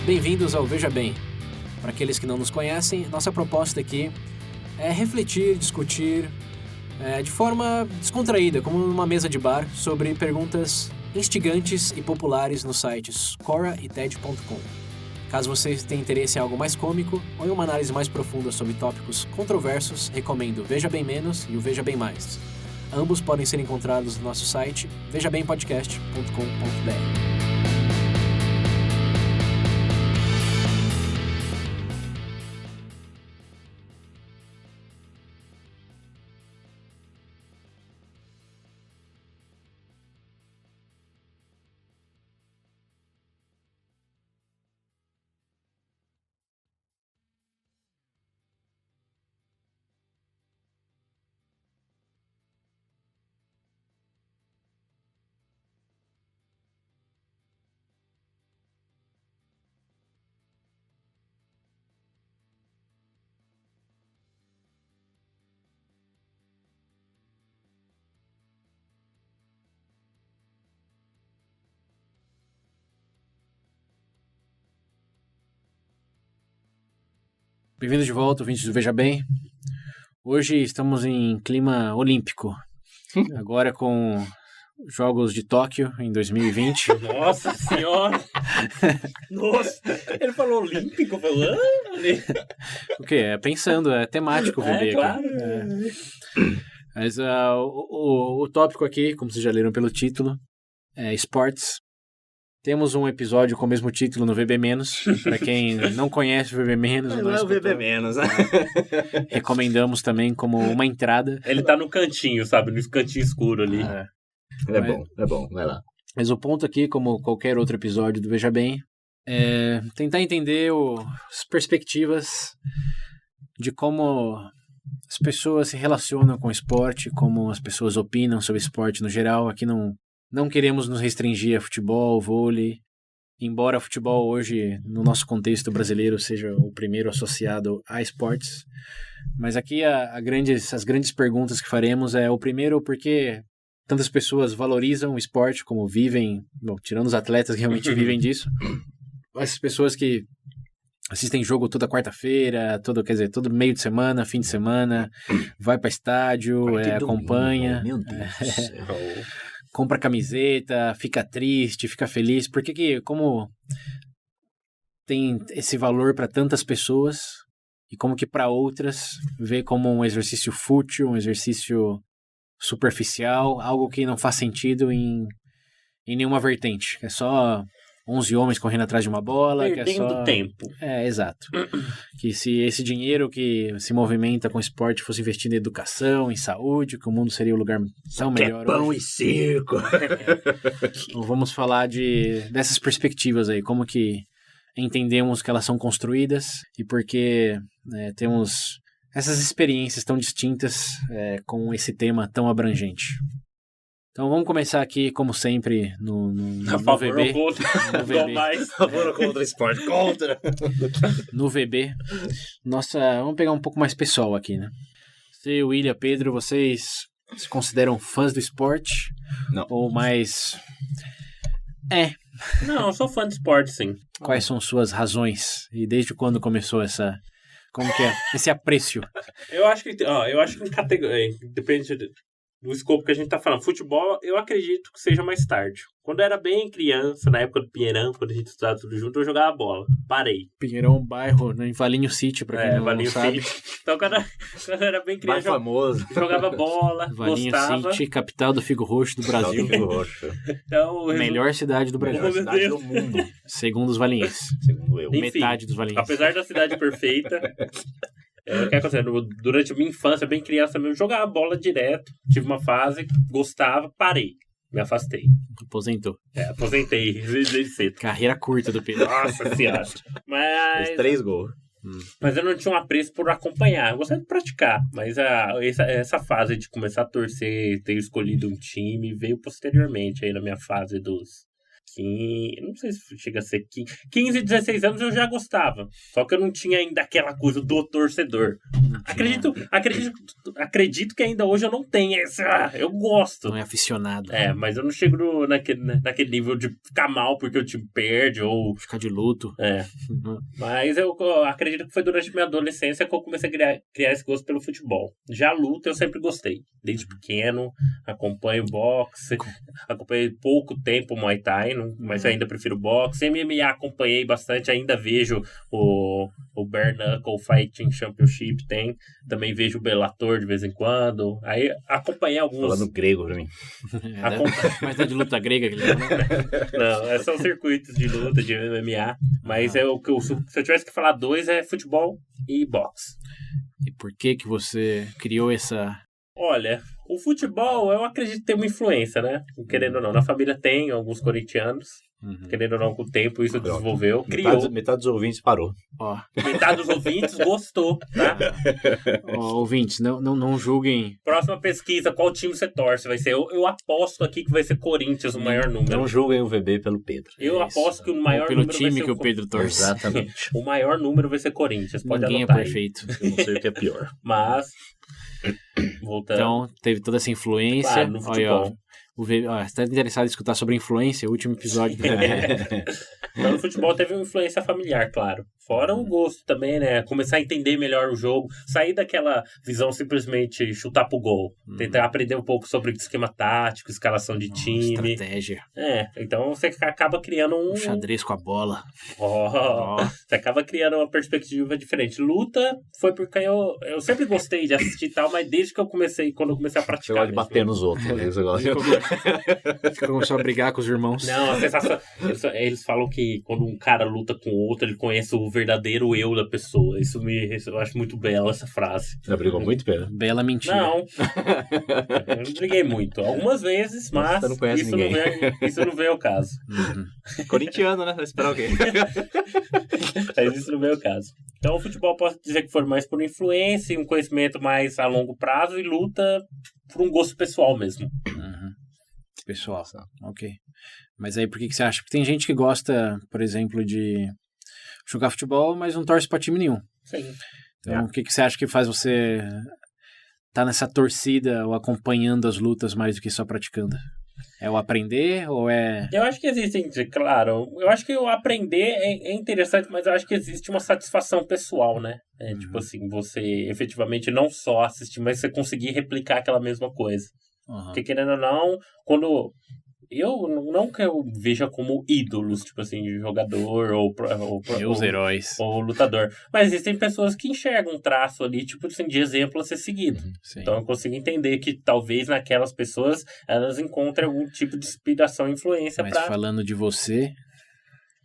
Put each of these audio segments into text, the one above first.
Bem-vindos ao Veja Bem. Para aqueles que não nos conhecem, nossa proposta aqui é refletir, discutir de forma descontraída, como numa mesa de bar, sobre perguntas instigantes e populares nos sites Quora e TED.com. Caso vocês tenham interesse em algo mais cômico ou em uma análise mais profunda sobre tópicos controversos, recomendo o Veja Bem Menos e o Veja Bem Mais. Ambos podem ser encontrados no nosso site vejabempodcast.com.br. Bem-vindos de volta, ouvintes do Veja Bem. Hoje estamos em clima olímpico, agora com Jogos de Tóquio em 2020. Nossa senhora! Nossa! Ele falou olímpico, falou... O quê? É pensando, é temático o VB claro. aqui. Mas o tópico aqui, como vocês já leram pelo título, é esportes. Temos um episódio com o mesmo título no VB-. Para quem não conhece o VB-, não é o VB-, né? Recomendamos também como uma entrada. Ele tá no cantinho, sabe? No cantinho escuro ali. É bom, vai lá. Mas o ponto aqui, como qualquer outro episódio do Veja Bem, é tentar entender as perspectivas de como as pessoas se relacionam com o esporte, como as pessoas opinam sobre esporte no geral. Aqui não queremos nos restringir a futebol, vôlei, embora futebol hoje, no nosso contexto brasileiro, seja o primeiro associado a esportes. Mas aqui as grandes perguntas que faremos é o primeiro, porque tantas pessoas valorizam o esporte, como vivem, tirando os atletas que realmente vivem disso, essas pessoas que assistem jogo toda quarta-feira, todo meio de semana, fim de semana, vai para estádio, acompanha. Meu Deus do céu. Compra camiseta, fica triste, fica feliz. Por que como tem esse valor para tantas pessoas e como que para outras vê como um exercício fútil, um exercício superficial, algo que não faz sentido em nenhuma vertente. É só 11 homens correndo atrás de uma bola. Perdendo tempo. Exato. Que se esse dinheiro que se movimenta com esporte fosse investido em educação, em saúde, que o mundo seria um lugar tão melhor. Pão hoje. E circo. Então vamos falar dessas perspectivas aí, como que entendemos que elas são construídas e porque temos essas experiências tão distintas com esse tema tão abrangente. Então vamos começar aqui, como sempre, no VB. No VB. Mais. A favor ou contra o esporte? Contra! No VB. Vamos pegar um pouco mais pessoal aqui, né? Você, William, Pedro, vocês se consideram fãs do esporte? Não. Ou mais... Não, eu sou fã de esporte, sim. Quais são suas razões? E desde quando começou como que é? Esse apreço? Eu acho que em categoria... Depende do escopo que a gente tá falando. Futebol, eu acredito que seja mais tarde. Quando eu era bem criança, na época do Pinheirão, quando a gente estudava tudo junto, eu jogava bola. Parei. Pinheirão é um bairro em Valinho City, pra quem não sabe. City. Então, quando eu era bem criança, famoso. Jogava bola, Valinho gostava. City, capital do Figo Roxo do Brasil. Figo Roxo. Então, melhor cidade do Brasil. Melhor cidade do mundo. Segundo os valinhenses. Segundo eu. Enfim, metade dos valinhenses. Apesar da cidade perfeita... O que aconteceu? Durante a minha infância, bem criança mesmo, jogava bola direto. Tive uma fase, gostava, parei. Me afastei. Aposentou. Aposentei desde cedo. Carreira curta do Pedro. Nossa senhora. Fez 3 gols. Mas eu não tinha um apreço por acompanhar. Eu gostava de praticar. Mas essa fase de começar a torcer, ter escolhido um time, veio posteriormente aí na minha fase dos não sei se chega a ser 15, 16 anos eu já gostava. Só que eu não tinha ainda aquela coisa do torcedor. Acredito que ainda hoje eu não tenho esse. Eu gosto. Não é aficionado. Mas eu não chego naquele nível de ficar mal porque o time perde ou... Ficar de luto. Mas eu acredito que foi durante minha adolescência que eu comecei a criar esse gosto pelo futebol. Já a luta eu sempre gostei. Desde pequeno, acompanho boxe, acompanhei pouco tempo o Muay Thai, mas eu ainda prefiro boxe. MMA acompanhei bastante, ainda vejo o Bare Knuckle Fighting Championship, também vejo o Bellator de vez em quando. Aí acompanhei alguns... Falando grego pra mim. Mas é de luta grega que ele fala, né? Não, são circuitos de luta, de MMA. Mas se eu tivesse que falar dois, é futebol e boxe. E por que você criou essa... Olha, o futebol, eu acredito que tem uma influência, né? Querendo ou não, na família tem alguns corintianos. Querendo ou não, com o tempo isso desenvolveu, criou. Metade dos ouvintes parou. Metade dos ouvintes gostou, tá? Ouvintes, não julguem. Próxima pesquisa, qual time você torce? Vai ser, eu aposto aqui que vai ser Corinthians o maior número. Não julguem o VB pelo Pedro. Eu aposto que o maior pelo número time vai ser que o Pedro torce. Exatamente. O maior número vai ser Corinthians, pode Ninguém anotar é perfeito. Eu não sei o que é pior. Mas, voltando. Então, teve toda essa influência. Claro, no futebol. Olha, você está interessado em escutar sobre influência? O último episódio. Então, no futebol teve uma influência familiar, claro. Fora o gosto também, né? Começar a entender melhor o jogo. Sair daquela visão simplesmente chutar pro gol. Tentar aprender um pouco sobre esquema tático, escalação de time. Estratégia. Então você acaba criando um... xadrez com a bola. Você acaba criando uma perspectiva diferente. Luta foi porque eu sempre gostei de assistir e tal, mas desde que quando eu comecei a Você praticar. gosta de bater nos outros. Você gosta Você começou a brigar com os irmãos. Não, a sensação... Eles falam que quando um cara luta com o outro, ele conhece o verdadeiro eu da pessoa. Eu acho muito bela essa frase. Já brigou muito, Pedro? Bela mentira. Não. Eu não briguei muito. Algumas vezes, mas você não conhece ninguém. Isso não veio ao caso. Corintiano, né? Vai esperar o quê? Mas isso não veio ao caso. Então o futebol posso dizer que foi mais por influência, um conhecimento mais a longo prazo e luta por um gosto pessoal mesmo. Pessoal, ok. Mas aí por que você acha? Porque tem gente que gosta, por exemplo, de jogar futebol, mas não torce pra time nenhum. Sim. Então o que você acha que faz você tá nessa torcida ou acompanhando as lutas mais do que só praticando? É o aprender ou é... Eu acho que existem, claro, eu acho que o aprender é interessante, mas eu acho que existe uma satisfação pessoal, né? Tipo assim, você efetivamente não só assistir, mas você conseguir replicar aquela mesma coisa. Porque querendo ou não, quando... Não que eu veja como ídolos, tipo assim, de jogador Meus heróis. Ou lutador. Mas existem pessoas que enxergam um traço ali, tipo assim, de exemplo a ser seguido. Então eu consigo entender que talvez naquelas pessoas elas encontrem algum tipo de inspiração e influência. Mas falando de você...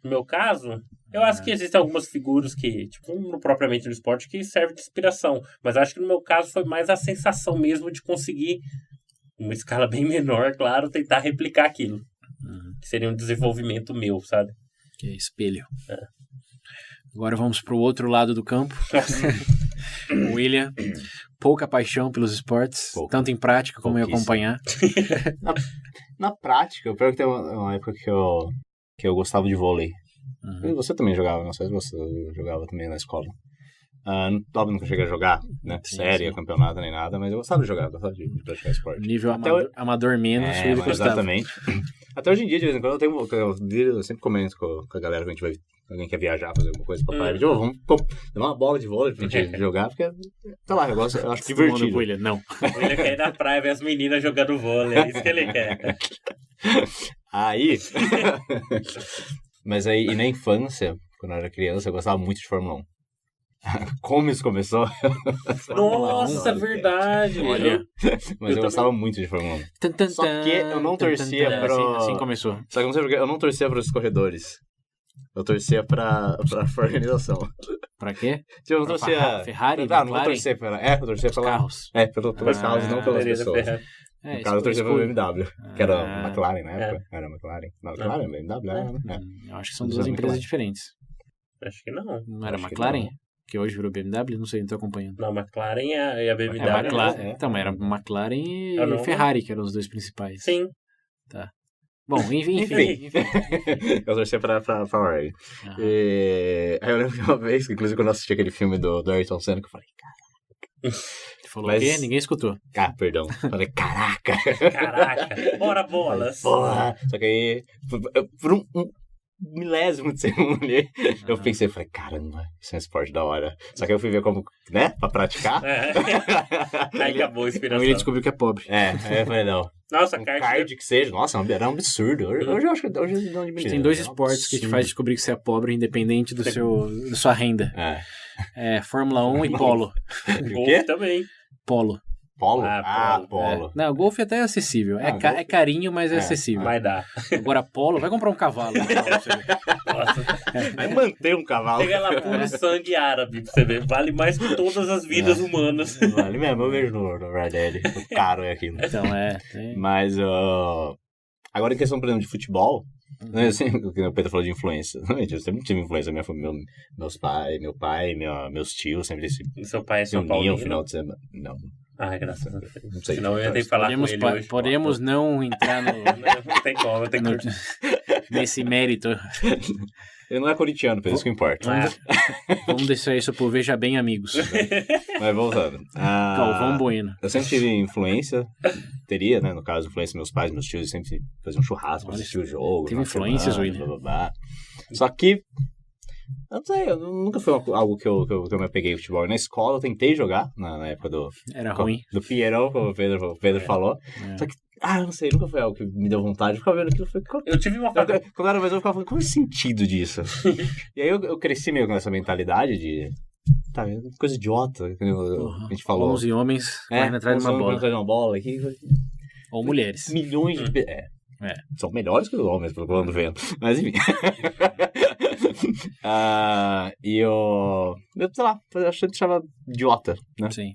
No meu caso, eu acho que existem algumas figuras que, tipo, propriamente no esporte, que servem de inspiração. Mas acho que no meu caso foi mais a sensação mesmo de conseguir... uma escala bem menor, claro, tentar replicar aquilo. Que seria um desenvolvimento meu, sabe? Que é espelho. Agora vamos pro outro lado do campo. O William, pouca paixão pelos esportes, tanto em prática como em acompanhar. Na prática, eu que tem uma época que eu gostava de vôlei. Você também jogava, não sei se você jogava também na escola. Óbvio, nunca cheguei a jogar, né? Série, campeonato, nem nada, mas eu gostava de jogar, gostava de praticar esporte. Nível amador menos, ele gostava. Exatamente. Até hoje em dia, de vez em quando, eu sempre comento com a galera que a gente vai... Alguém quer viajar, fazer alguma coisa pra praia. Vamos levar uma bola de vôlei pra gente jogar, porque, sei lá, eu acho divertido. William, não. O William quer ir na praia ver as meninas jogando vôlei, é isso que ele quer. Aí... Mas aí, e na infância, quando eu era criança, eu gostava muito de Fórmula 1. Como isso começou? Nossa, verdade. Olha. Mas eu gostava muito de Fórmula 1. Só que eu não torcia pra... Assim começou. Só que não sei porque eu não torcia para os corredores. Eu torcia pra organização. Pra quê? Eu não torcia... Ferrari? Não vou torcer pela... eu torcia pela... carros. Pelos carros, não pelas pessoas. No caso, eu torcia pela BMW, que era a McLaren na época. Era a McLaren. Não, McLaren, BMW, né? Eu acho que são duas empresas diferentes. Acho que não. Não era McLaren? Que hoje virou BMW? Não sei, não tô acompanhando. Não, McLaren e a BMW. Então, era McLaren e Ferrari, que eram os dois principais. Sim. Tá. Bom, enfim. Eu torcia pra Oregon. Aí eu lembro de uma vez, inclusive quando eu assisti aquele filme do Ayrton Senna, que eu falei, Você falou o quê? Ninguém escutou. perdão. Falei, caraca. Bora bolas. Porra. Só que aí, por um milésimo de segundo ali, eu pensei, falei, caramba, isso é um esporte da hora. Só que eu fui ver como, né, pra praticar. Aí acabou a inspiração. Aí ele descobriu que é pobre. Aí eu falei, não. Nossa, card que seja, nossa, era um absurdo. Hoje eu acho que hoje não diminuiu. Tem 2 esportes que te faz descobrir que você é pobre, independente da sua renda. Fórmula 1 e polo. Golfe também. Polo. Polo? Polo. Não, golfe até é acessível. É carinho, mas é acessível. Vai dar. Agora, polo, vai comprar um cavalo. Vai manter um cavalo. Pega lá puro sangue árabe pra você ver. Vale mais que todas as vidas humanas. Vale mesmo, eu vejo no Red Dead. Caro é aquilo. Então, Mas, agora em questão, por exemplo, de futebol, assim, o que o Pedro falou de influência. Eu sempre tive influência da minha família. Meu pai, meus tios sempre se seu pai é São Paulo no final de semana. Não. Graças a Deus. Não sei. Senão eu ia ter que falar com ele hoje. Podemos não entrar Não tem como, nesse mérito. Ele não é corintiano, por isso que importa. Vamos deixar isso pro Veja Bem, amigos. Mas voltando. Galvão Bueno. Eu sempre tive influência, teria, né? No caso, influência dos meus pais, meus tios, sempre faziam um churrasco pra assistir o jogo. Teve influências, William. Só que, eu não sei, nunca foi algo que eu me apeguei ao futebol. Na escola eu tentei jogar, na época do... Era ruim. Do Pierrão, como o Pedro falou. Só que, eu não sei, nunca foi algo que me deu vontade de ficar vendo aquilo. Eu tive uma Quando eu era mais eu ficava falando, qual é o sentido disso? E aí eu cresci meio com essa mentalidade de... Tá, coisa idiota, que a gente falou. 11 homens correndo atrás de uma bola. Aqui. Ou mulheres. Milhões de... São melhores que os homens, pelo que eu ando vendo. Mas enfim. E eu... sei lá, eu achei que achava idiota, né? Sim.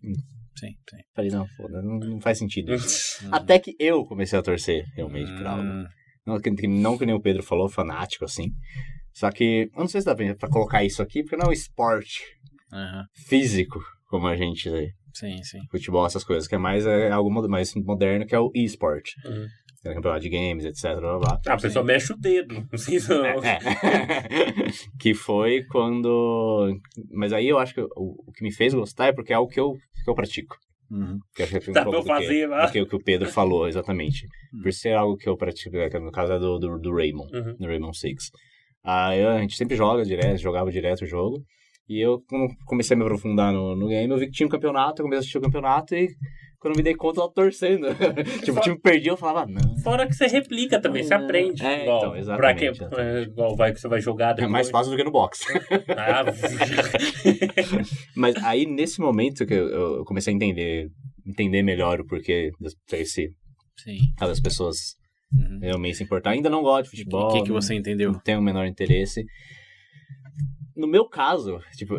Falei, não faz sentido. Até que eu comecei a torcer realmente por algo. Não que nem o Pedro falou, fanático, assim. Só que, eu não sei se dá pra colocar isso aqui, porque não é um esporte físico, como a gente... Sim. Futebol, essas coisas, que é algo mais moderno, que é o e-sport. Tem campeonato de games, etc. Blá, blá. A pessoa mexe o dedo. Não sei se não. Que foi quando... Mas aí eu acho que o que me fez gostar é porque é algo que eu pratico. Que acho que dá pra eu fazer lá. O que o Pedro falou, exatamente. Por ser algo que eu pratico, no caso é do Raymond, do Raymond Six. A gente sempre jogava direto o jogo. E eu, quando comecei a me aprofundar no game, eu vi que tinha um campeonato, eu comecei a assistir o campeonato e quando eu me dei conta, eu tava torcendo. Tipo, o time perdia, eu falava, não. Fora que você replica também, você aprende. Igual, então, exatamente. Igual que você vai jogar depois. É mais fácil do que no boxe. Mas aí, nesse momento que eu comecei a entender melhor o porquê das pessoas realmente se importar. Ainda não gosto de futebol. O que você entendeu? Não tenho o menor interesse. No meu caso, tipo,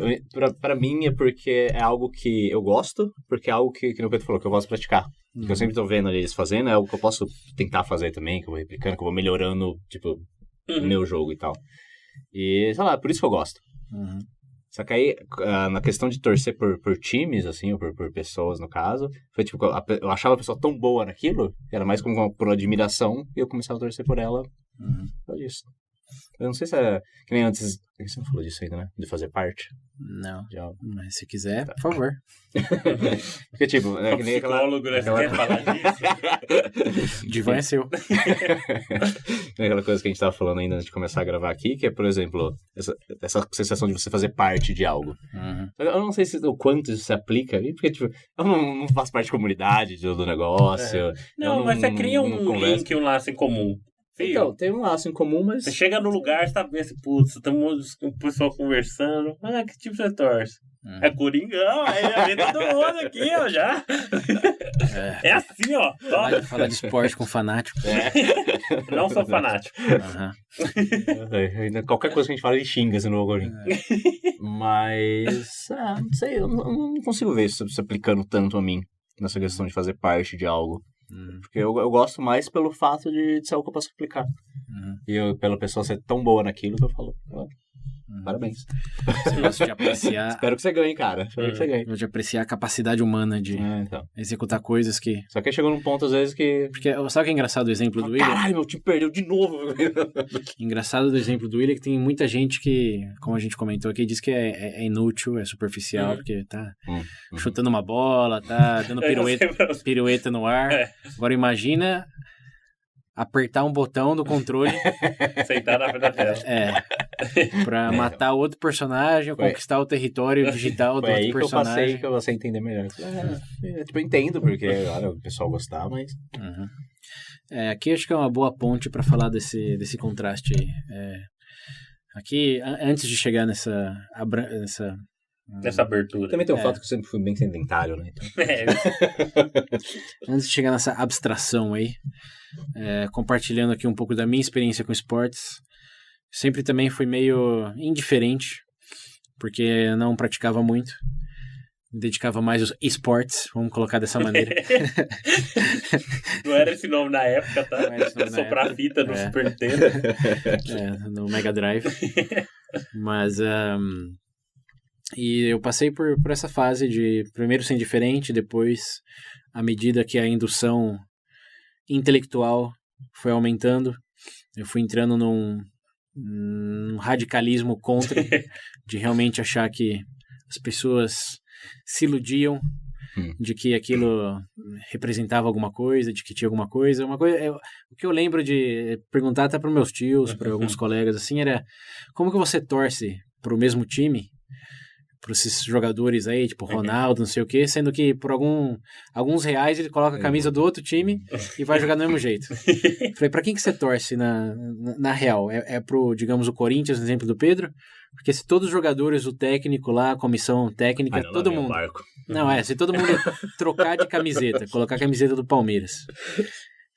pra mim é porque é algo que eu gosto, porque é algo que o Pedro falou, que eu gosto de praticar. Que eu sempre tô vendo eles fazendo, é algo que eu posso tentar fazer também, que eu vou replicando, que eu vou melhorando, tipo, o meu jogo e tal. E, sei lá, por isso que eu gosto. Só que aí, na questão de torcer por times, assim, ou por pessoas, no caso, foi tipo, eu achava a pessoa tão boa naquilo, que era mais como por admiração, e eu começava a torcer por ela. Só isso. Eu não sei se é... Que nem antes... Você não falou disso ainda, né? De fazer parte? Não. Mas se quiser, por favor. Porque, tipo... É que nem psicólogo, né? Você quer falar disso? Divã é seu. É aquela coisa que a gente tava falando ainda antes de começar a gravar aqui, que é, por exemplo, essa sensação de você fazer parte de algo. Eu não sei o quanto isso se aplica, porque, tipo, eu não faço parte de comunidade do negócio. Não, mas você cria um link, um laço em comum. Então, tem um laço em comum, mas... Você chega no lugar, você tá vendo assim, putz, estamos com o pessoal conversando. Que tipo você torce? É Coringão, aí vem todo mundo aqui, ó, já. É assim, ó. Falar de esporte com fanático. Não sou fanático. Qualquer coisa que a gente fala, ele xinga se não for Mas, não sei, eu não consigo ver isso se aplicando tanto a mim, nessa questão de fazer parte de algo. Porque eu gosto mais pelo fato de ser algo que eu posso aplicar. E pela pessoa ser tão boa naquilo que eu falo, Parabéns. Você gosta de apreciar... Espero que você ganhe, cara. Espero que você ganhe. De apreciar a capacidade humana de Então. executar coisas que... Só que chegou num ponto, às vezes, que... Porque sabe o que é engraçado do exemplo do Willian? Caralho, meu time perdeu de novo. Engraçado do exemplo do Willian que tem muita gente que, como a gente comentou aqui, diz que é inútil, é superficial, porque tá chutando uma bola, tá dando pirueta no ar. Agora imagina apertar um botão do controle... Sentar na frente da tela. Pra matar outro personagem ou conquistar o território digital do outro personagem. Que eu passei a entender melhor. Eu entendo porque agora o pessoal gostar, mas... Aqui acho que é uma boa ponte pra falar desse contraste aí. Aqui, antes de chegar nessa abertura. Também tem o fato que eu sempre fui bem sedentário, né? Então... Antes de chegar nessa abstração aí, compartilhando aqui um pouco da minha experiência com esportes, sempre também fui meio indiferente, porque eu não praticava muito, me dedicava mais aos esportes, vamos colocar dessa maneira. Não era esse nome na época, tá? Soprar fita no Super Nintendo. No Mega Drive. Mas... E eu passei por essa fase de primeiro ser indiferente, depois, à medida que a indução intelectual foi aumentando, eu fui entrando num radicalismo contra, de realmente achar que as pessoas se iludiam de que aquilo representava alguma coisa, de que tinha alguma coisa. O que eu lembro de perguntar até para meus tios, para alguns colegas, assim, era como que você torce para o mesmo time, para esses jogadores aí, tipo Ronaldo, não sei o quê, sendo que por alguns reais ele coloca a camisa do outro time e vai jogar do mesmo jeito. Falei, para quem que você torce na real? É pro, digamos, o Corinthians, no exemplo do Pedro? Porque se todos os jogadores, o técnico lá, a comissão técnica, todo mundo... Não, se todo mundo trocar de camiseta, colocar a camiseta do Palmeiras...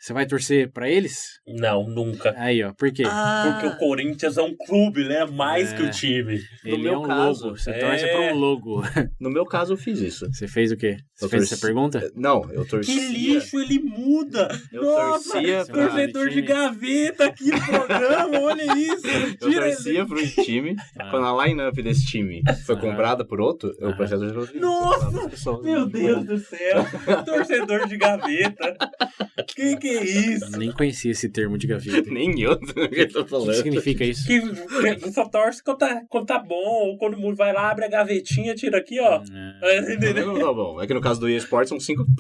Você vai torcer pra eles? Não, nunca. Aí, ó, por quê? Porque o Corinthians é um clube, né? Mais que o time. Ele é um logo. Você torce pra um logo. No meu caso, eu fiz isso. Você fez o quê? Você fez essa pergunta? Não, eu torcia... Que lixo, ele muda! Nossa, torcedor de gaveta aqui no programa, olha isso! Eu torcia pro time. Quando a line-up desse time foi comprada por outro, eu passei a torcer pro time. Nossa! Meu Deus do céu! Torcedor de gaveta! Que é isso? Nem conhecia esse termo de gaveta. Nem eu tô falando. O que significa isso? Que só torce quando tá bom, ou quando o mundo vai lá, abre a gavetinha, tira aqui, ó. Não, tá bom. É que no caso do EA Sports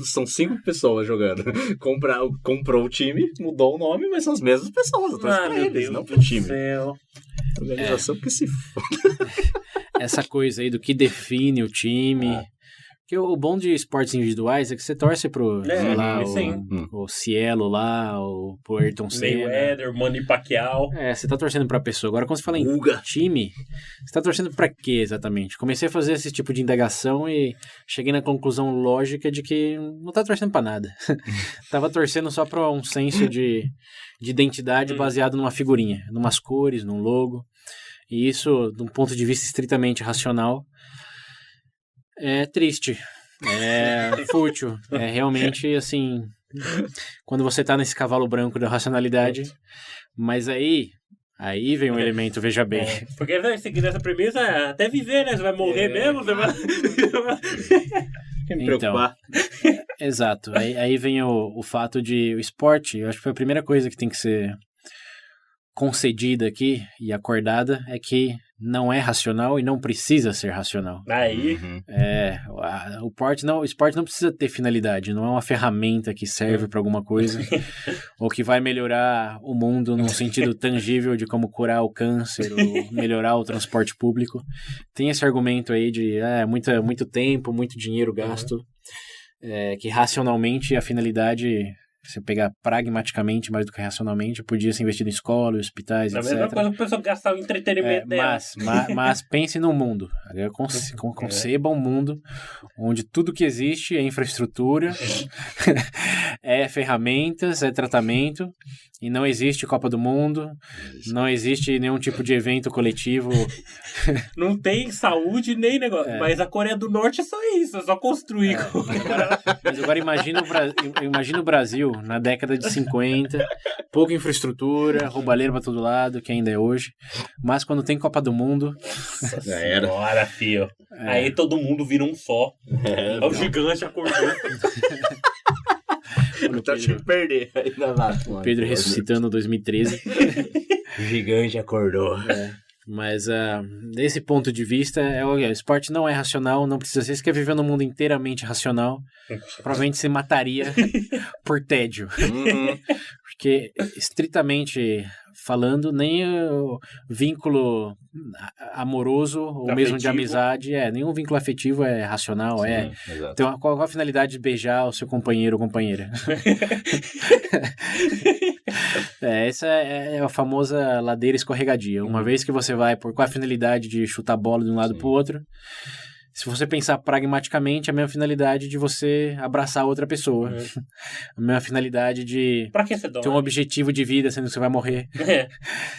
são cinco pessoas jogando. Comprou o time, mudou o nome, mas são as mesmas pessoas. Eu torço pra eles, não pro time. Céu. Organização que se foda. Essa coisa aí do que define o time... Porque o bom de esportes individuais é que você torce pro, sei lá, o Cielo lá, o Ayrton Senna. Mayweather, Manny Pacquiao. Você tá torcendo pra pessoa. Agora, quando você fala em time, você tá torcendo pra quê, exatamente? Comecei a fazer esse tipo de indagação e cheguei na conclusão lógica de que não tá torcendo pra nada. Tava torcendo só pra um senso de identidade baseado numa figurinha, numas cores, num logo. E isso, de um ponto de vista estritamente racional, é triste, é fútil, é realmente assim, quando você tá nesse cavalo branco da racionalidade, mas aí vem um elemento, veja bem. Porque seguindo essa premissa, até viver, né? Você vai morrer mesmo, você vai... me preocupar. Então, exato, aí vem o fato de o esporte, eu acho que foi a primeira coisa que tem que ser concedida aqui e acordada é que não é racional e não precisa ser racional. Aí... O esporte não precisa ter finalidade, não é uma ferramenta que serve para alguma coisa ou que vai melhorar o mundo num sentido tangível de como curar o câncer ou melhorar o transporte público. Tem esse argumento aí de muito tempo, muito dinheiro gasto, que racionalmente a finalidade... Se eu pegar pragmaticamente mais do que racionalmente, podia ser investido em escolas, hospitais, etc. É a mesma coisa que a pessoa gastar o entretenimento dela. Mas pense no mundo. Conceba um mundo onde tudo que existe é infraestrutura, é ferramentas, é tratamento, E não existe Copa do Mundo, não existe nenhum tipo de evento coletivo. Não tem saúde nem negócio. Mas a Coreia do Norte é só isso, é só construir. Mas agora imagina o Brasil na década de 50, pouca infraestrutura, roubalheira pra todo lado, que ainda é hoje. Mas quando tem Copa do Mundo... Já era. Bora, filho. Aí todo mundo vira um só. O gigante acordou. Não tá sem perder. O Pedro ressuscitando 2013. O gigante acordou. Mas desse ponto de vista, o esporte não é racional, não precisa ser. Se quer viver num mundo inteiramente racional, provavelmente se mataria por tédio. Porque, estritamente falando, nem o vínculo amoroso ou afetivo, mesmo de amizade, nenhum vínculo afetivo é racional. Sim, então, qual a finalidade de beijar o seu companheiro ou companheira? Essa é a famosa ladeira escorregadia. Uma vez que você vai qual a finalidade de chutar a bola de um lado para o outro, se você pensar pragmaticamente, a mesma finalidade de você abraçar outra pessoa. A mesma finalidade de ter um objetivo de vida, sendo que você vai morrer.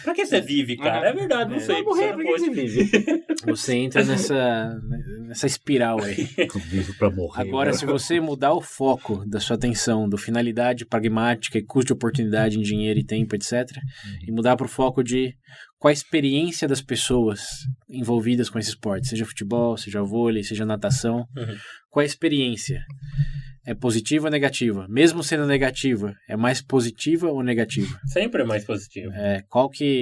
Pra que você vive, cara? É verdade, não sei. Morrer, pra que você vive? Você entra nessa espiral aí. Vivo pra morrer. Agora, se você mudar o foco da sua atenção do finalidade pragmática e custo de oportunidade em dinheiro e tempo, etc., e mudar para o foco de qual a experiência das pessoas envolvidas com esse esporte, seja futebol, seja vôlei, seja natação, qual a experiência? É positiva ou negativa? Mesmo sendo negativa, é mais positiva ou negativa? Sempre é mais positiva.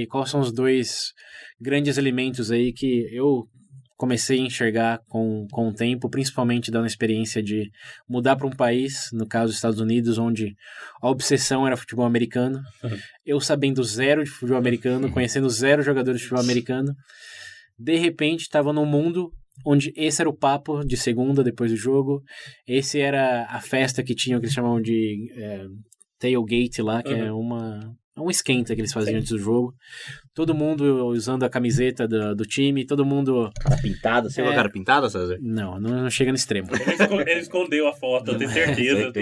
Quais são os dois grandes elementos aí que eu comecei a enxergar com o tempo, principalmente dando a experiência de mudar para um país, no caso dos Estados Unidos, onde a obsessão era futebol americano. Eu sabendo zero de futebol americano, conhecendo zero jogadores de futebol americano, de repente estava num mundo onde esse era o papo de segunda, depois do jogo, esse era a festa que tinham, que eles chamavam de tailgate lá, que é um esquenta que eles faziam antes do jogo. Todo mundo usando a camiseta do time, todo mundo... Cara pintada? Você viu a cara pintada, César? Não chega no extremo. Ele escondeu a foto, eu tenho certeza.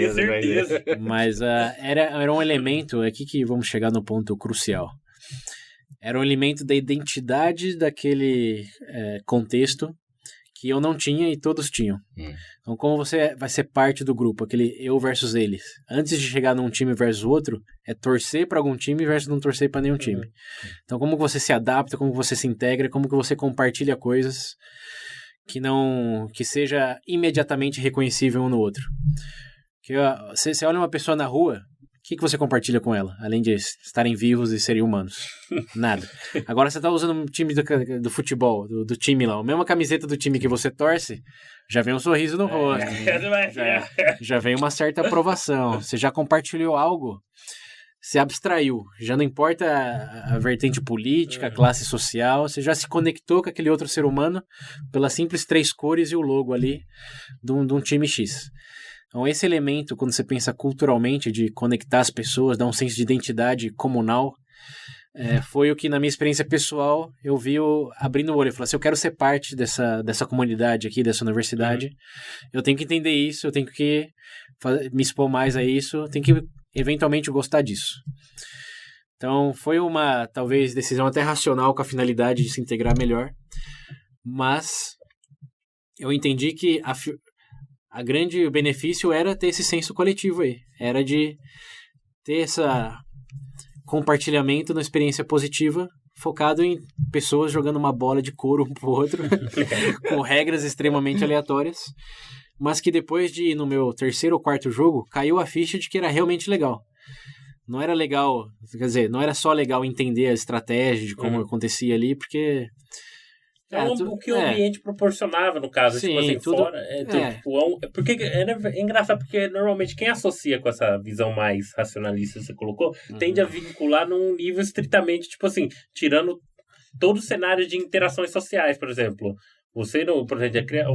Mas era um elemento, aqui que vamos chegar no ponto crucial. Era um elemento da identidade daquele contexto que eu não tinha e todos tinham. Então, como você vai ser parte do grupo, aquele eu versus eles, antes de chegar num time versus outro, é torcer para algum time versus não torcer para nenhum time. Então, como você se adapta, como você se integra, como que você compartilha coisas que seja imediatamente reconhecível um no outro. Que você olha uma pessoa na rua, o que você compartilha com ela, além de estarem vivos e serem humanos? Nada. Agora você tá usando um time do futebol, do time lá, a mesma camiseta do time que você torce, já vem um sorriso no rosto. Já vem uma certa aprovação. Você já compartilhou algo, se abstraiu. Já não importa a vertente política, a classe social, você já se conectou com aquele outro ser humano pelas simples 3 cores e o logo ali de um time X. Então, esse elemento, quando você pensa culturalmente, de conectar as pessoas, dar um senso de identidade comunal, foi o que, na minha experiência pessoal, eu vi abrindo o olho. Eu falei assim, eu quero ser parte dessa comunidade aqui, dessa universidade. Eu tenho que entender isso, eu tenho que me expor mais a isso, eu tenho que, eventualmente, gostar disso. Então, foi uma, talvez, decisão até racional com a finalidade de se integrar melhor. Mas eu entendi que o grande benefício era ter esse senso coletivo aí. Era de ter esse compartilhamento na experiência positiva, focado em pessoas jogando uma bola de couro um pro outro, com regras extremamente aleatórias, mas que depois de ir no meu 3º ou 4º jogo, caiu a ficha de que era realmente legal. Não era legal, quer dizer, não era só legal entender a estratégia de como acontecia ali, porque... o que o ambiente proporcionava, no caso, sim, tipo assim, tudo, fora. Porque é engraçado, porque normalmente quem associa com essa visão mais racionalista que você colocou, tende a vincular num nível estritamente, tipo assim, tirando todo o cenário de interações sociais, por exemplo. Você não, por exemplo, a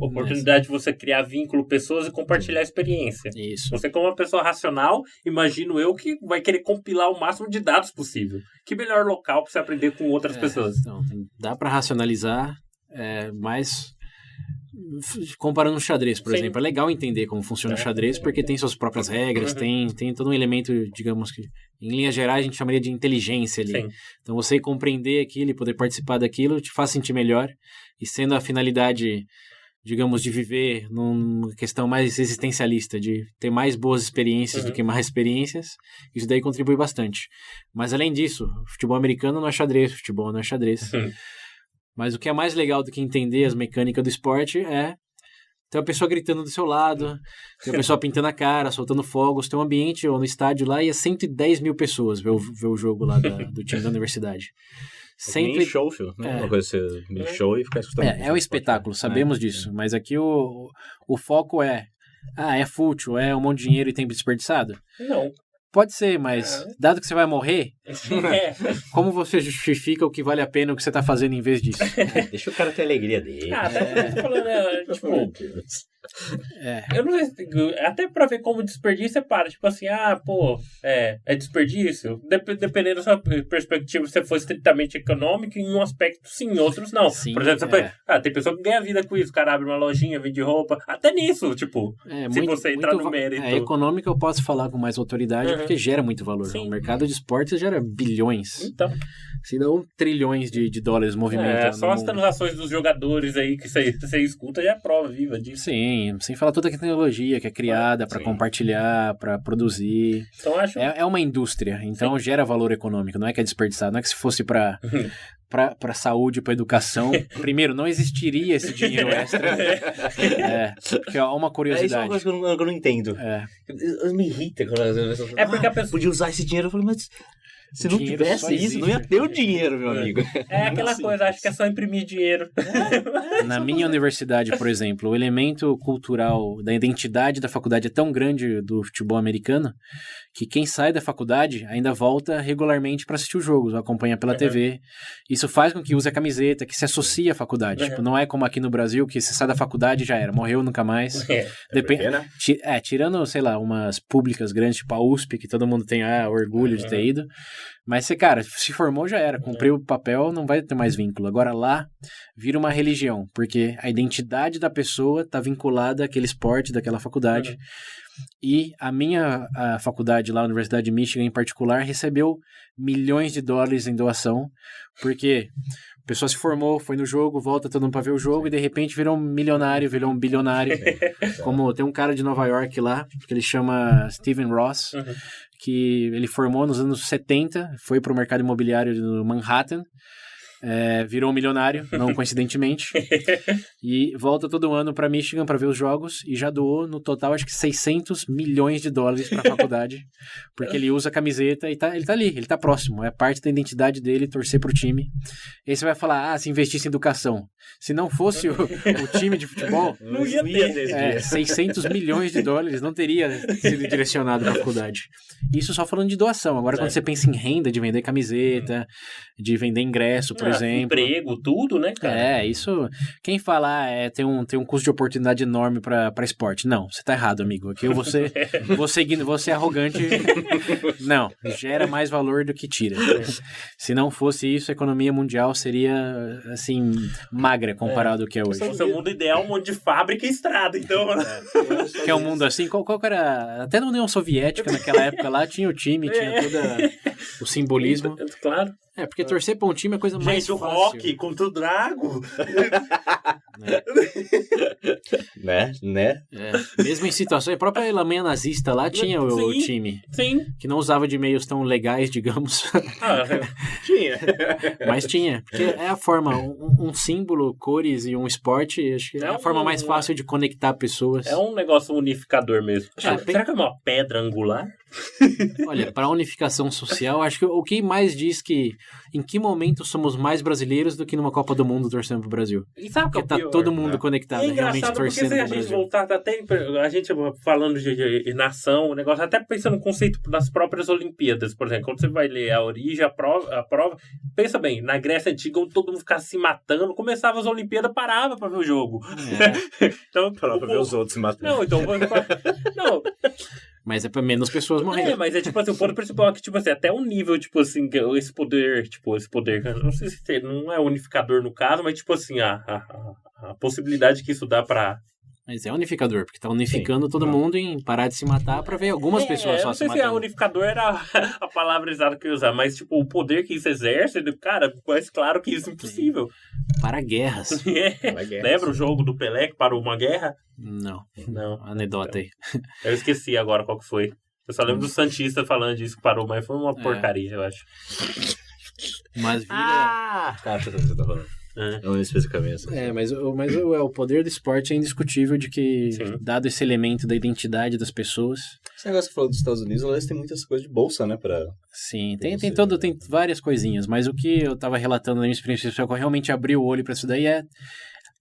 oportunidade de você criar vínculo, pessoas e compartilhar a experiência. Isso. Você, como uma pessoa racional, imagino eu que vai querer compilar o máximo de dados possível. Que melhor local para você aprender com outras pessoas. Então, dá para racionalizar, mas comparando o xadrez, por Sim. exemplo, é legal entender como funciona o xadrez, porque tem suas próprias regras, tem todo um elemento, digamos que, em linhas gerais, a gente chamaria de inteligência ali. Sim. Então, você compreender aquilo e poder participar daquilo te faz sentir melhor, e sendo a finalidade, digamos, de viver numa questão mais existencialista, de ter mais boas experiências do que mais experiências, isso daí contribui bastante. Mas, além disso, futebol americano não é xadrez, futebol não é xadrez. Mas o que é mais legal do que entender as mecânicas do esporte é ter uma pessoa gritando do seu lado, ter uma pessoa pintando a cara, soltando fogos, ter um ambiente ou no estádio lá e é 110 mil pessoas ver o jogo lá do time da universidade. Sempre show, filho. Não é uma coisa você ver show e ficar escutando. É um espetáculo, sabemos disso. Mas aqui o foco é fútil, é um monte de dinheiro e tempo desperdiçado? Não. Pode ser, mas dado que você vai morrer, como você justifica o que vale a pena o que você tá fazendo em vez disso? Deixa o cara ter a alegria dele. Até falando, tipo... Meu Deus. Eu não sei, até pra ver como desperdício é para, tipo assim, é desperdício, dependendo da sua perspectiva, se for estritamente econômico, em um aspecto sim, em outros não. Sim, por exemplo, tem pessoa que ganha vida com isso, o cara abre uma lojinha, vende roupa, até nisso, tipo, se você entrar no mérito. Econômico eu posso falar com mais autoridade, porque gera muito valor. Sim. O mercado de esportes gera bilhões, Então, se não trilhões de dólares movimentando. só as transações dos jogadores aí que você escuta já é prova viva disso. Sim, sem falar toda a tecnologia que é criada para compartilhar, para produzir. Então, acho... É uma indústria, então gera valor econômico, não é que é desperdiçado, não é que se fosse para saúde, para educação, primeiro, não existiria esse dinheiro extra. Porque é uma curiosidade. Isso é uma coisa que eu não entendo. Eu me irrita quando as pessoas falam, porque a pessoa podia usar esse dinheiro. Eu falei, mas se não Dinheiro tivesse só isso, existe. não ia ter o dinheiro, meu amigo. É aquela coisa, acho que é só imprimir dinheiro. Na minha universidade, por exemplo, o elemento cultural da identidade da faculdade é tão grande do futebol americano que quem sai da faculdade ainda volta regularmente para assistir os jogos, acompanha pela TV. Isso faz com que use a camiseta, que se associe à faculdade. Tipo, não é como aqui no Brasil, que você sai da faculdade e já era, morreu nunca mais. Tirando, sei lá, umas públicas grandes, tipo a USP, que todo mundo tem orgulho de ter ido. Mas, cara, se formou já era, cumpriu o papel, não vai ter mais vínculo. Agora lá, vira uma religião, porque a identidade da pessoa está vinculada àquele esporte, daquela faculdade. E a faculdade lá, a Universidade de Michigan em particular, recebeu milhões de dólares em doação, porque a pessoa se formou, foi no jogo, volta todo mundo para ver o jogo e de repente virou um milionário, virou um bilionário. Como tem um cara de Nova York lá, que ele chama Steven Ross, que ele formou nos anos 70, foi para o mercado imobiliário no Manhattan, virou um milionário, não coincidentemente, e volta todo ano para Michigan para ver os jogos e já doou no total acho que 600 milhões de dólares para a faculdade, porque ele usa a camiseta e ele tá ali, ele tá próximo, é parte da identidade dele torcer pro time. E aí você vai falar, se investisse em educação, se não fosse o time de futebol, não ia ter 600 milhões de dólares não teria sido direcionado para a faculdade. Isso só falando de doação. Agora quando você pensa em renda, de vender camiseta, de vender ingresso, por exemplo. Emprego, tudo, né, cara? Isso. Quem fala tem um custo de oportunidade enorme para esporte. Não, você tá errado, amigo. Aqui eu vou ser arrogante. Não, gera mais valor do que tira. Se não fosse isso, a economia mundial seria, assim, magra comparado ao que é hoje. O seu mundo ideal é um monte de fábrica e estrada, então... Que é um mundo assim, qual era... Até na União Soviética, naquela época lá, tinha o time, tinha todo o simbolismo. Claro. Porque torcer pra um time é a coisa mais fácil. O rock contra o Drago. Né? Mesmo em situações... A própria Alemanha nazista lá tinha o time. Sim. Que não usava de meios tão legais, digamos. Tinha. Mas tinha. Porque é a forma... Um símbolo, cores e um esporte, acho que é a forma mais fácil de conectar pessoas. É um negócio unificador mesmo. Será que é uma pedra angular? Olha, para a unificação social, acho que o que mais diz que em que momento somos mais brasileiros do que numa Copa do Mundo torcendo pro Brasil. E sabe porque tá todo mundo conectado, realmente torcendo pro Brasil. A gente voltar até a gente falando de nação, o negócio, até pensando no conceito das próprias Olimpíadas, por exemplo, quando você vai ler a origem, a prova, pensa bem, na Grécia Antiga, onde todo mundo ficava se matando, começava as Olimpíadas, parava pra ver o jogo. Então, parava pra ver os outros se matando. Não, então... Não. Mas é pra menos pessoas morrerem. Mas é tipo assim, o ponto principal é que, tipo assim, até um nível, tipo assim, que esse poder, não sei se não é unificador no caso, mas tipo assim, a possibilidade que isso dá pra... Mas é unificador, porque tá unificando todo mundo em parar de se matar pra ver algumas pessoas só se matando. Não sei se a unificador era a palavra exata que eu ia usar, mas tipo, o poder que isso exerce, cara, parece claro que isso é impossível. Para guerras. Lembra o jogo do Pelé que parou uma guerra? Não. Não. Anedota aí. Eu esqueci agora qual que foi. Eu só lembro do Santista falando disso que parou, mas foi uma porcaria, eu acho. Mas vira... Tá, você tá falando. Não especificamente. Mas o poder do esporte é indiscutível de que, dado esse elemento da identidade das pessoas... Esse negócio que você falou dos Estados Unidos, eles têm muitas coisas de bolsa, né? Sim, tem várias coisinhas, mas o que eu tava relatando na minha experiência pessoal, que eu realmente abri o olho pra isso daí, é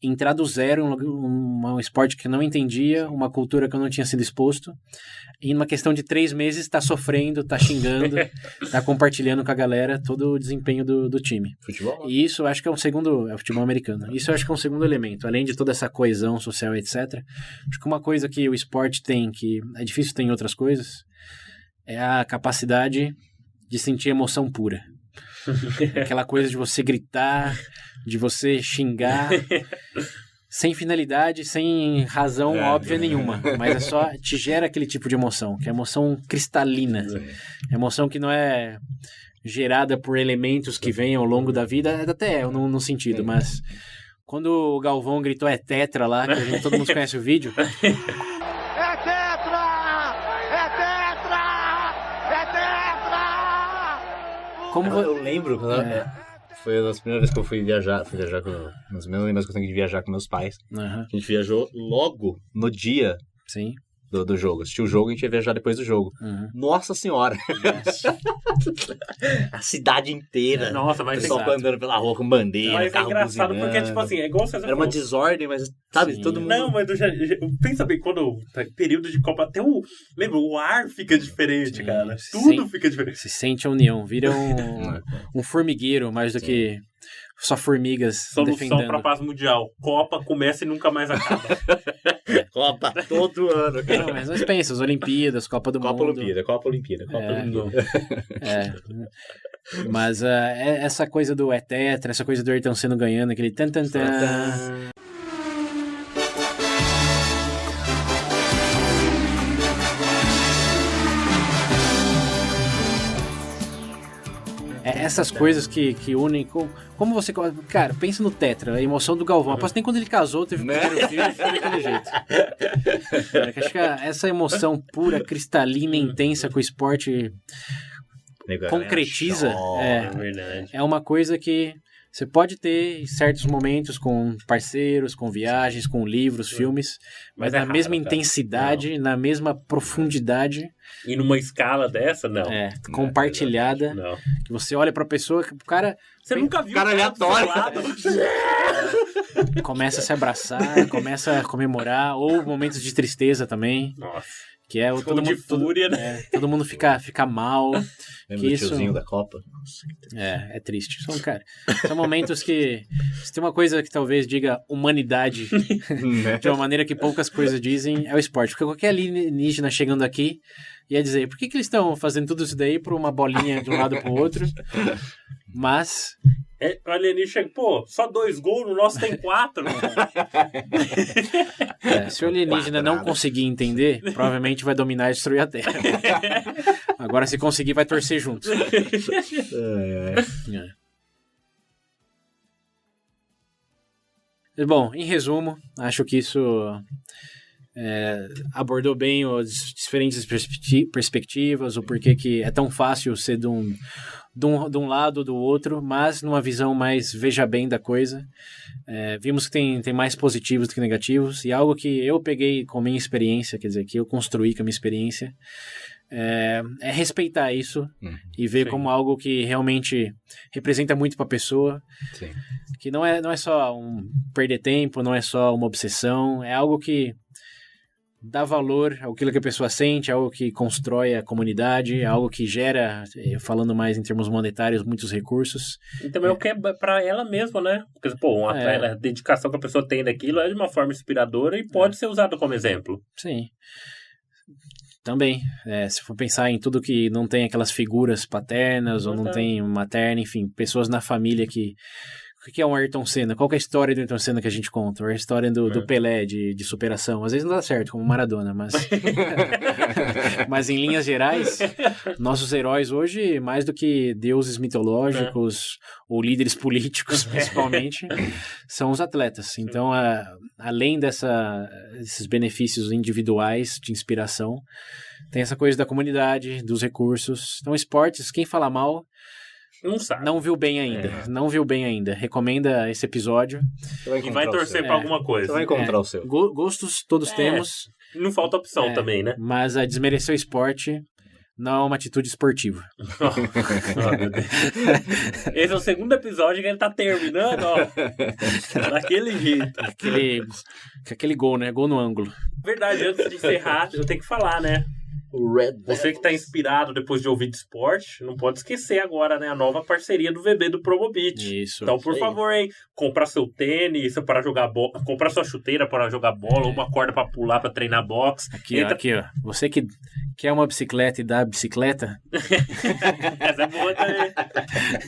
entrar do zero em um esporte que eu não entendia, uma cultura que eu não tinha sido exposto, e numa questão de 3 meses tá sofrendo, tá xingando, tá compartilhando com a galera todo o desempenho do time. Futebol? E isso eu acho que é o futebol americano. Isso eu acho que é um segundo elemento, além de toda essa coesão social, etc. Acho que uma coisa que o esporte tem, que é difícil ter em outras coisas, é a capacidade de sentir emoção pura. Aquela coisa de você gritar, de você xingar, sem finalidade, sem razão óbvia nenhuma, mas é só, te gera aquele tipo de emoção, que é emoção cristalina, emoção que não é gerada por elementos que vêm ao longo da vida, até no sentido, mas quando o Galvão gritou tetra lá, que todo mundo conhece o vídeo... Eu lembro, foi uma das primeiras vezes que eu fui viajar com... Nas minhas lembranças que eu tenho de viajar com meus pais. A gente viajou logo no dia do jogo. Assistiu o jogo e a gente ia viajar depois do jogo. Nossa senhora! A cidade inteira. Nossa, mas... O pessoal andando pela rua com bandeira, mas carro é engraçado buzinando. porque, tipo assim, é igual você Era uma desordem, mas, sabe, todo mundo... Não, mas pensa bem, quando período de Copa, até lembra, o ar fica diferente, cara. Tudo fica diferente. Se sente a união, vira um formigueiro, mais do que só formigas Solução pra paz mundial. Copa começa e nunca mais acaba. Copa todo ano. Não, mas nós pensa, as Olimpíadas, Copa do Mundo. Copa Olimpíada. Mas essa coisa do tetra, essa coisa do Ayrton Senna ganhando, aquele tan-tan-tan... Essas coisas que unem... Como você... Cara, pensa no tetra, a emoção do Galvão. Aposto nem quando ele casou, teve o primeiro filho, ele foi daquele jeito. Acho que essa emoção pura, cristalina, intensa que o esporte concretiza é uma coisa que você pode ter em certos momentos com parceiros, com viagens, com livros, filmes, mas na mesma intensidade, na mesma profundidade... E numa escala dessa, não. Compartilhada. Não. Que você olha pra pessoa, que o cara... Você nunca viu o cara aleatório. Começa a se abraçar, começa a comemorar, ou momentos de tristeza também. Nossa. Que é todo mundo, fúria, né? Todo mundo fica mal. Lembra do tiozinho da Copa? É triste. São momentos que... Se tem uma coisa que talvez diga humanidade de uma maneira que poucas coisas dizem, é o esporte. Porque qualquer alienígena chegando aqui ia dizer, por que eles estão fazendo tudo isso daí por uma bolinha de um lado pro outro? Mas... O alienígena chega, só 2 gols, no nosso tem 4. Se o alienígena não conseguir entender, provavelmente vai dominar e destruir a Terra. Agora, se conseguir, vai torcer juntos. Bom, em resumo, acho que isso abordou bem as diferentes perspectivas, o porquê que é tão fácil ser de um lado ou do outro, mas numa visão mais veja bem da coisa. Vimos que tem mais positivos do que negativos, e algo que eu peguei com minha experiência, quer dizer, que eu construí com a minha experiência, é respeitar isso e ver como algo que realmente representa muito para a pessoa. Sim. Que não é só perder tempo, não é só uma obsessão, é algo que dá valor àquilo que a pessoa sente, algo que constrói a comunidade, algo que gera, falando mais em termos monetários, muitos recursos. E também o que é para ela mesma, né? Porque, a dedicação que a pessoa tem daquilo é de uma forma inspiradora e pode ser usado como exemplo. Sim. Também. Se for pensar em tudo que não tem aquelas figuras paternas ou não tem materna, enfim, pessoas na família que... O que é um Ayrton Senna? Qual que é a história do Ayrton Senna que a gente conta? Ou a história do Pelé de superação? Às vezes não dá certo, como Maradona, mas... mas em linhas gerais, nossos heróis hoje, mais do que deuses mitológicos ou líderes políticos, principalmente, são os atletas. Então, além desses benefícios individuais de inspiração, tem essa coisa da comunidade, dos recursos. Então, esportes, quem fala mal... Não sabe. Não viu bem ainda. Recomenda esse episódio. E vai torcer pra alguma coisa. Você vai encontrar o seu. Gostos todos temos. Não falta opção também, né? Mas a desmerecer o esporte não é uma atitude esportiva. Meu Deus. Esse é o segundo episódio que ele tá terminando, ó. Daquele jeito. Aquele gol, né? Gol no ângulo. Verdade, antes de encerrar, eu tenho que falar, né? Você que tá inspirado depois de ouvir de esporte, não pode esquecer agora, né? A nova parceria do VB do Promobit. Isso. Então, por favor, hein? Comprar seu tênis para jogar bola, comprar sua chuteira para jogar bola, ou uma corda para pular, para treinar boxe. Aqui, ó. Você que quer uma bicicleta e dá a bicicleta... Essa é boa também.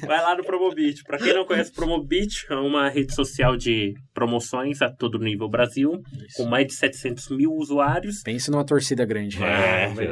Vai lá no Promobit. Para quem não conhece, Promobit é uma rede social de promoções a todo nível Brasil, com mais de 700 mil usuários. Pense numa torcida grande. Verdade.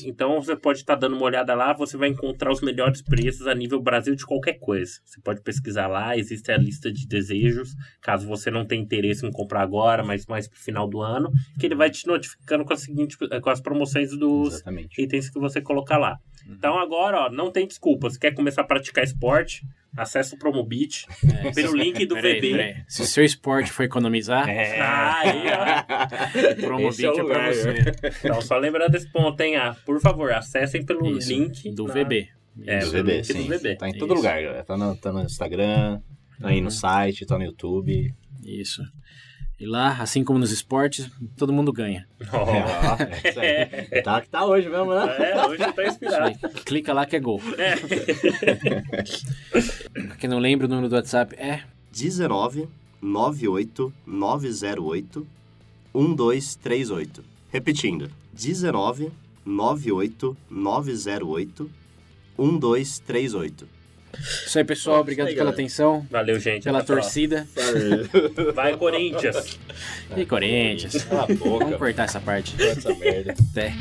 Então você pode estar dando uma olhada lá, você vai encontrar os melhores preços a nível Brasil de qualquer coisa. Você pode pesquisar lá, existe a lista de desejos, caso você não tenha interesse em comprar agora, mas mais pro final do ano, que ele vai te notificando com as promoções dos itens que você colocar lá. Então agora, ó, não tem desculpa. Se quer começar a praticar esporte, acessa o Promobit pelo link do VB. Peraí. Se o seu esporte for economizar, Promobit é pra você. Então, só lembrando desse ponto, hein? Por favor, acessem pelo link do VB. Do VB, sim. Do VB. Tá em todo lugar, galera. Tá no Instagram, tá aí no site, tá no YouTube. Isso. E lá, assim como nos esportes, todo mundo ganha. Tá hoje mesmo, né? Hoje tá inspirado. Clica lá que é gol. Pra quem não lembra, o número do WhatsApp é 19 98 908 1238. Repetindo, 19 98 908 1238. Isso aí, pessoal. Obrigado pela atenção. Valeu, gente. Pela torcida. Vai, Corinthians. E Corinthians. Cala a boca. Vamos cortar essa parte. Essa merda. Até.